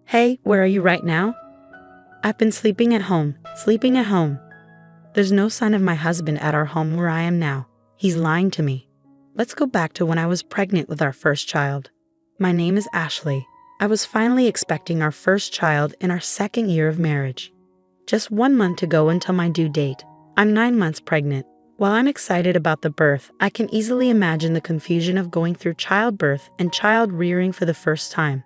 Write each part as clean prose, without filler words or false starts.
Hey, where are you right now? I've been sleeping at home. There's no sign of my husband at our home where I am now. He's lying to me. Let's go back to when I was pregnant with our first child. My name is Ashley. I was finally expecting our first child in our second year of marriage. Just 1 month to go until my due date. I'm 9 months pregnant. While I'm excited about the birth, I can easily imagine the confusion of going through childbirth and child rearing for the first time.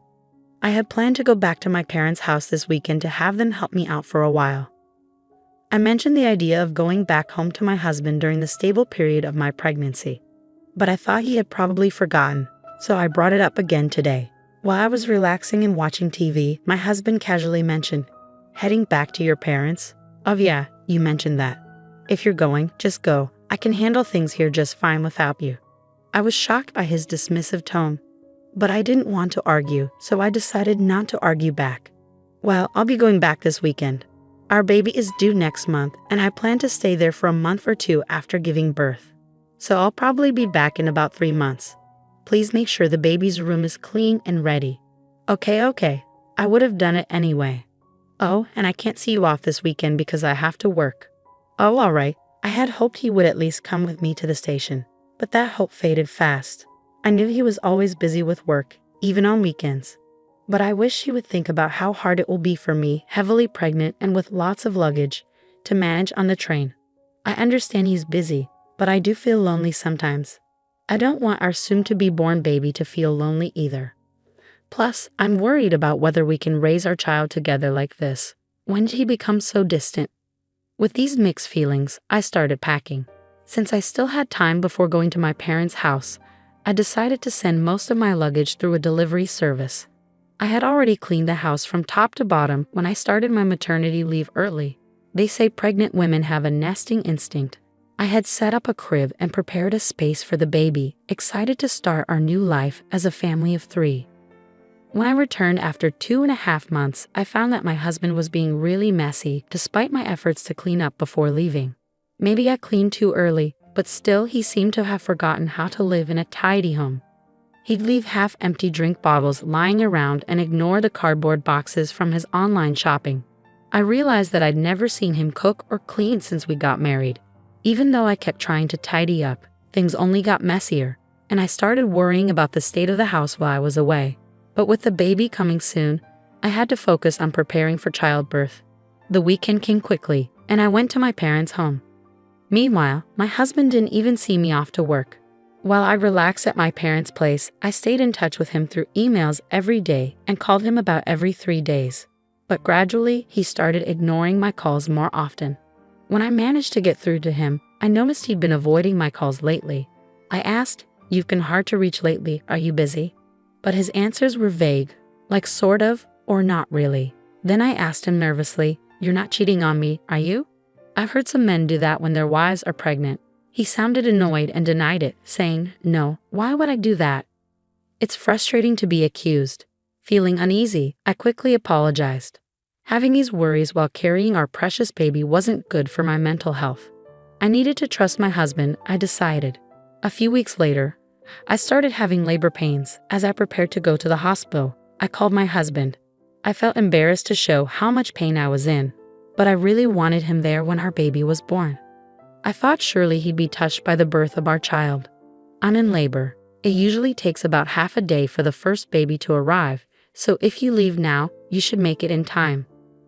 I had planned to go back to my parents' house this weekend to have them help me out for a while. I mentioned the idea of going back home to my husband during the stable period of my pregnancy, but I thought he had probably forgotten, so I brought it up again today. While I was relaxing and watching TV, my husband casually mentioned, "Heading back to your parents? Oh yeah, you mentioned that. If you're going, just go. I can handle things here just fine without you." I was shocked by his dismissive tone, but I didn't want to argue, so I decided not to argue back. "Well, I'll be going back this weekend. Our baby is due next month, and I plan to stay there for a month or two after giving birth. So I'll probably be back in about 3 months. Please make sure the baby's room is clean and ready." Okay. I would have done it anyway. "Oh, and I can't see you off this weekend because I have to work." "Oh, all right." I had hoped he would at least come with me to the station, but that hope faded fast. I knew he was always busy with work, even on weekends. But I wish he would think about how hard it will be for me, heavily pregnant and with lots of luggage, to manage on the train. I understand he's busy, but I do feel lonely sometimes. I don't want our soon-to-be-born baby to feel lonely either. Plus, I'm worried about whether we can raise our child together like this. When did he become so distant? With these mixed feelings, I started packing. Since I still had time before going to my parents' house, I decided to send most of my luggage through a delivery service. I had already cleaned the house from top to bottom when I started my maternity leave early. They say pregnant women have a nesting instinct. I had set up a crib and prepared a space for the baby, excited to start our new life as a family of 3. When I returned after 2.5 months, I found that my husband was being really messy despite my efforts to clean up before leaving. Maybe I cleaned too early, but still he seemed to have forgotten how to live in a tidy home. He'd leave half-empty drink bottles lying around and ignore the cardboard boxes from his online shopping. I realized that I'd never seen him cook or clean since we got married. Even though I kept trying to tidy up, things only got messier, and I started worrying about the state of the house while I was away. But with the baby coming soon, I had to focus on preparing for childbirth. The weekend came quickly, and I went to my parents' home. Meanwhile, my husband didn't even see me off to work. While I relaxed at my parents' place, I stayed in touch with him through emails every day and called him about every 3 days. But gradually, he started ignoring my calls more often. When I managed to get through to him, I noticed he'd been avoiding my calls lately. I asked, "You've been hard to reach lately, are you busy?" But his answers were vague, like sort of, or not really. Then I asked him nervously, "You're not cheating on me, are you?" I've heard some men do that when their wives are pregnant. He sounded annoyed and denied it, saying, "No, why would I do that?" It's frustrating to be accused. Feeling uneasy, I quickly apologized. Having these worries while carrying our precious baby wasn't good for my mental health. I needed to trust my husband, I decided. A few weeks later, I started having labor pains. As I prepared to go to the hospital, I called my husband. I felt embarrassed to show how much pain I was in, but I really wanted him there when our baby was born. I thought surely he'd be touched by the birth of our child. I'm in labor. It usually takes about half a day for the first baby to arrive, so if you leave now, you should make it in time.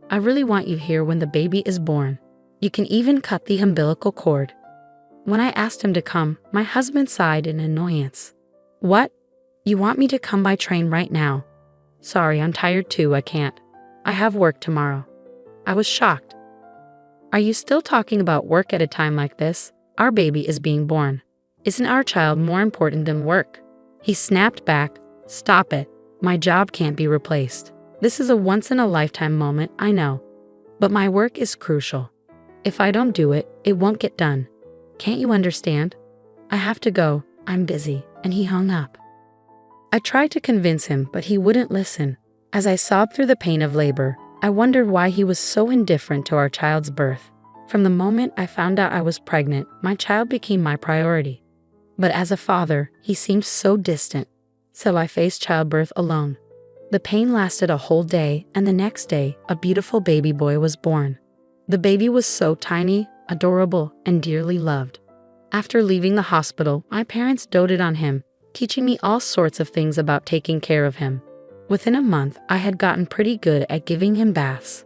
I really want you here when the baby is born. You can even cut the umbilical cord. When I asked him to come, my husband sighed in annoyance. "What? You want me to come by train right now?" "Sorry, I'm tired too, I can't. I have work tomorrow." I was shocked. "Are you still talking about work at a time like this? Our baby is being born. Isn't our child more important than work?" He snapped back, "Stop it. My job can't be replaced. This is a once-in-a-lifetime moment, I know. But my work is crucial. If I don't do it, it won't get done. Can't you understand? I have to go, I'm busy," and he hung up. I tried to convince him, but he wouldn't listen. As I sobbed through the pain of labor, I wondered why he was so indifferent to our child's birth. From the moment I found out I was pregnant, my child became my priority. But as a father, he seemed so distant. So I faced childbirth alone. The pain lasted a whole day, and the next day, a beautiful baby boy was born. The baby was so tiny, adorable, and dearly loved. After leaving the hospital, my parents doted on him, teaching me all sorts of things about taking care of him. Within a month, I had gotten pretty good at giving him baths.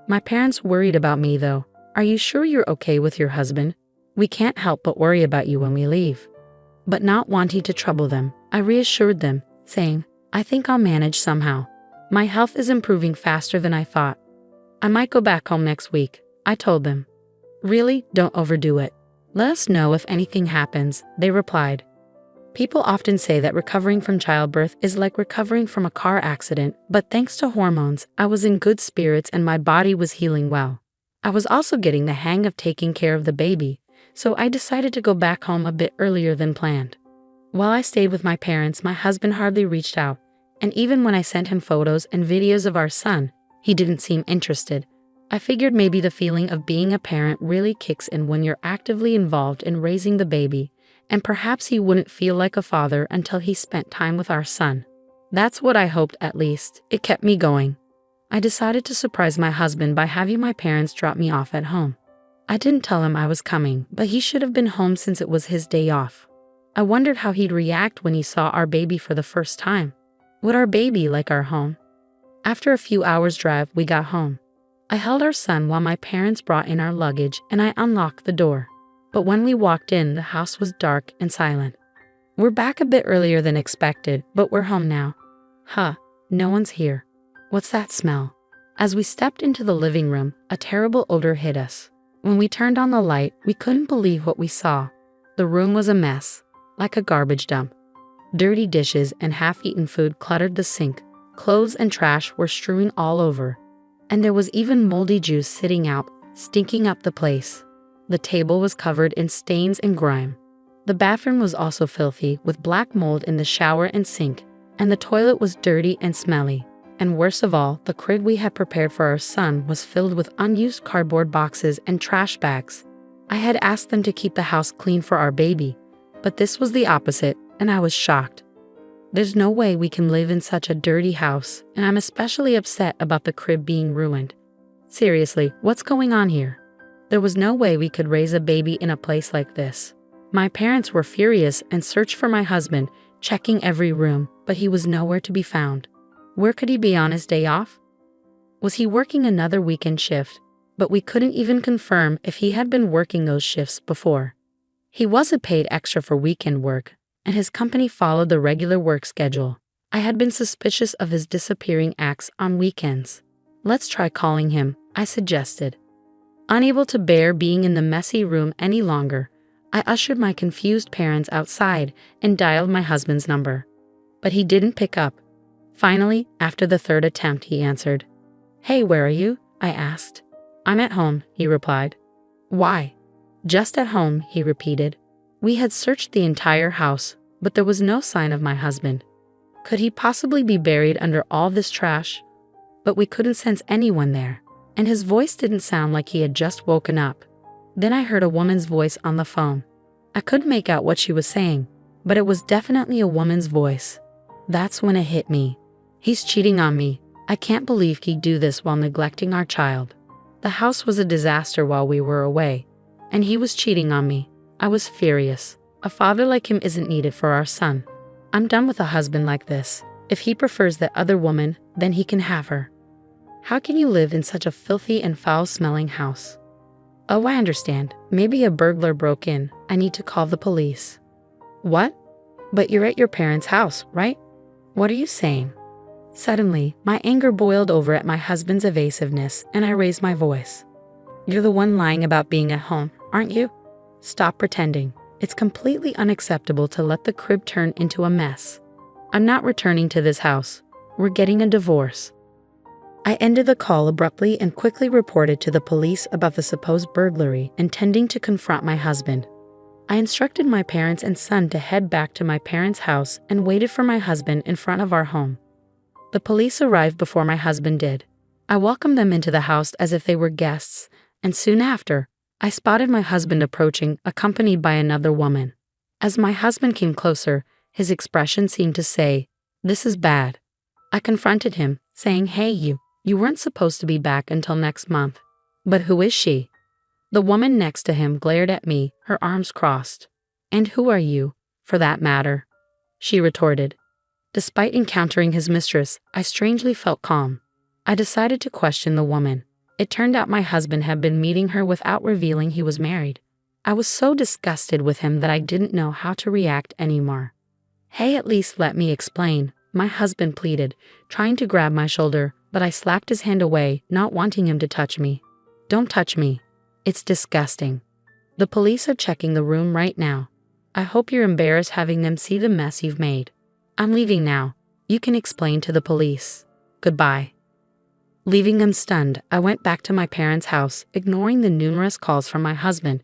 My parents worried about me though. "Are you sure you're okay with your husband? We can't help but worry about you when we leave." But not wanting to trouble them, I reassured them, saying, "I think I'll manage somehow. My health is improving faster than I thought. I might go back home next week," I told them. "Really, don't overdo it. Let us know if anything happens," they replied. People often say that recovering from childbirth is like recovering from a car accident, but thanks to hormones, I was in good spirits and my body was healing well. I was also getting the hang of taking care of the baby, so I decided to go back home a bit earlier than planned. While I stayed with my parents, my husband hardly reached out, and even when I sent him photos and videos of our son, he didn't seem interested. I figured maybe the feeling of being a parent really kicks in when you're actively involved in raising the baby, and perhaps he wouldn't feel like a father until he spent time with our son. That's what I hoped, at least. It kept me going. I decided to surprise my husband by having my parents drop me off at home. I didn't tell him I was coming, but he should have been home since it was his day off. I wondered how he'd react when he saw our baby for the first time. Would our baby like our home? After a few hours' drive, we got home. I held our son while my parents brought in our luggage and I unlocked the door. But when we walked in, the house was dark and silent. "We're back a bit earlier than expected, but we're home now." "Huh, no one's here. What's that smell?" As we stepped into the living room, a terrible odor hit us. When we turned on the light, we couldn't believe what we saw. The room was a mess, like a garbage dump. Dirty dishes and half-eaten food cluttered the sink. Clothes and trash were strewing all over. And there was even moldy juice sitting out, stinking up the place. The table was covered in stains and grime. The bathroom was also filthy, with black mold in the shower and sink, and the toilet was dirty and smelly. And worst of all, the crib we had prepared for our son was filled with unused cardboard boxes and trash bags. I had asked them to keep the house clean for our baby, but this was the opposite, and I was shocked. There's no way we can live in such a dirty house, and I'm especially upset about the crib being ruined. Seriously, what's going on here? There was no way we could raise a baby in a place like this. My parents were furious and searched for my husband, checking every room, but he was nowhere to be found. Where could he be on his day off? Was he working another weekend shift? But we couldn't even confirm if he had been working those shifts before. He wasn't paid extra for weekend work, and his company followed the regular work schedule. I had been suspicious of his disappearing acts on weekends. "Let's try calling him," I suggested. Unable to bear being in the messy room any longer, I ushered my confused parents outside and dialed my husband's number. But he didn't pick up. Finally, after the third attempt, he answered. "Hey, where are you?" I asked. "I'm at home," he replied. "Why?" "Just at home," he repeated. We had searched the entire house, but there was no sign of my husband. Could he possibly be buried under all this trash? But we couldn't sense anyone there, and his voice didn't sound like he had just woken up. Then I heard a woman's voice on the phone. I couldn't make out what she was saying, but it was definitely a woman's voice. That's when it hit me. He's cheating on me. I can't believe he'd do this while neglecting our child. The house was a disaster while we were away, and he was cheating on me. I was furious. A father like him isn't needed for our son. I'm done with a husband like this. If he prefers that other woman, then he can have her. How can you live in such a filthy and foul-smelling house? Oh, I understand. Maybe a burglar broke in. I need to call the police. What? But you're at your parents' house, right? What are you saying? Suddenly, my anger boiled over at my husband's evasiveness, and I raised my voice. You're the one lying about being at home, aren't you? Stop pretending. It's completely unacceptable to let the crib turn into a mess. I'm not returning to this house. We're getting a divorce. I ended the call abruptly and quickly reported to the police about the supposed burglary, intending to confront my husband. I instructed my parents and son to head back to my parents' house and waited for my husband in front of our home. The police arrived before my husband did. I welcomed them into the house as if they were guests, and soon after, I spotted my husband approaching, accompanied by another woman. As my husband came closer, his expression seemed to say, "This is bad." I confronted him, saying, "Hey, you weren't supposed to be back until next month." "But who is she?" The woman next to him glared at me, her arms crossed. "And who are you, for that matter?" she retorted. Despite encountering his mistress, I strangely felt calm. I decided to question the woman. It turned out my husband had been meeting her without revealing he was married. I was so disgusted with him that I didn't know how to react anymore. "Hey, at least let me explain," my husband pleaded, trying to grab my shoulder, but I slapped his hand away, not wanting him to touch me. "Don't touch me. It's disgusting. The police are checking the room right now. I hope you're embarrassed having them see the mess you've made. I'm leaving now. You can explain to the police. Goodbye." Leaving them stunned, I went back to my parents' house, ignoring the numerous calls from my husband.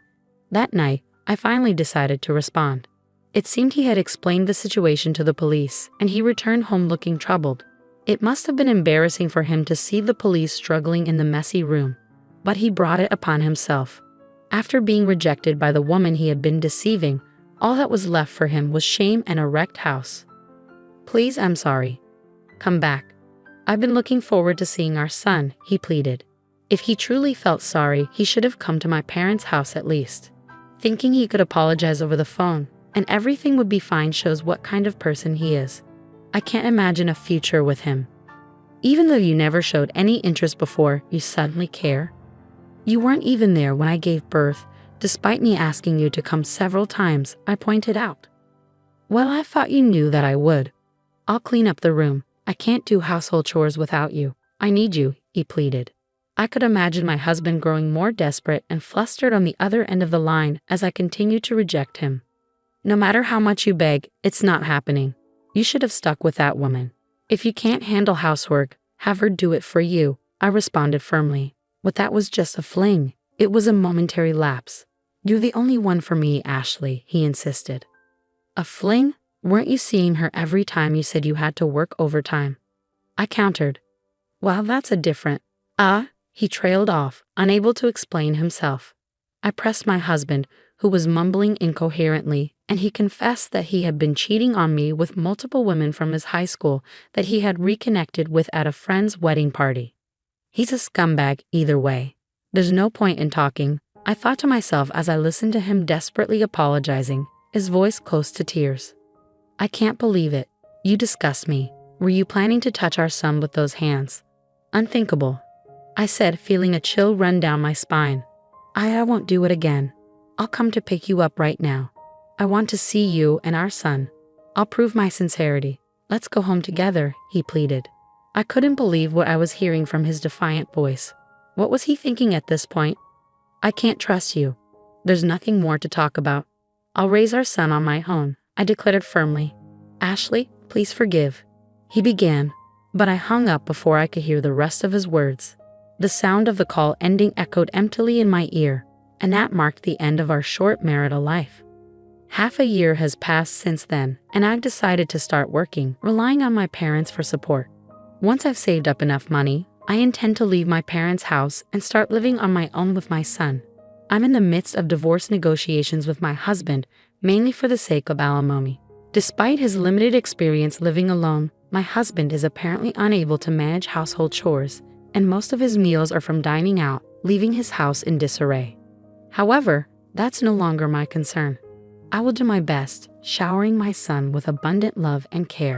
That night, I finally decided to respond. It seemed he had explained the situation to the police, and he returned home looking troubled. It must have been embarrassing for him to see the police struggling in the messy room, but he brought it upon himself. After being rejected by the woman he had been deceiving, all that was left for him was shame and a wrecked house. "Please, I'm sorry. Come back. I've been looking forward to seeing our son," he pleaded. If he truly felt sorry, he should have come to my parents' house at least. Thinking he could apologize over the phone and everything would be fine shows what kind of person he is. I can't imagine a future with him. Even though you never showed any interest before, you suddenly care? You weren't even there when I gave birth, despite me asking you to come several times, I pointed out. "Well, I thought you knew that I would. I'll clean up the room. I can't do household chores without you. I need you," he pleaded. I could imagine my husband growing more desperate and flustered on the other end of the line as I continued to reject him. "No matter how much you beg, it's not happening. You should have stuck with that woman. If you can't handle housework, have her do it for you," I responded firmly. "But that was just a fling. It was a momentary lapse. You're the only one for me, Ashley," he insisted. "A fling? Weren't you seeing her every time you said you had to work overtime?" I countered. "Well, that's a different..." He trailed off, unable to explain himself. I pressed my husband, who was mumbling incoherently, and he confessed that he had been cheating on me with multiple women from his high school that he had reconnected with at a friend's wedding party. He's a scumbag either way. There's no point in talking, I thought to myself as I listened to him desperately apologizing, his voice close to tears. "I can't believe it. You disgust me. Were you planning to touch our son with those hands?" "Unthinkable," I said, feeling a chill run down my spine. I won't do it again. I'll come to pick you up right now. I want to see you and our son. I'll prove my sincerity. Let's go home together," he pleaded. I couldn't believe what I was hearing from his defiant voice. What was he thinking at this point? "I can't trust you. There's nothing more to talk about. I'll raise our son on my own," I declared firmly. "Ashley, please forgive," he began, but I hung up before I could hear the rest of his words. The sound of the call ending echoed emptily in my ear, and that marked the end of our short marital life. Half a year has passed since then, and I've decided to start working, relying on my parents for support. Once I've saved up enough money, I intend to leave my parents' house and start living on my own with my son. I'm in the midst of divorce negotiations with my husband, mainly for the sake of alimony. Despite his limited experience living alone, my husband is apparently unable to manage household chores, and most of his meals are from dining out, leaving his house in disarray. However, that's no longer my concern. I will do my best, showering my son with abundant love and care.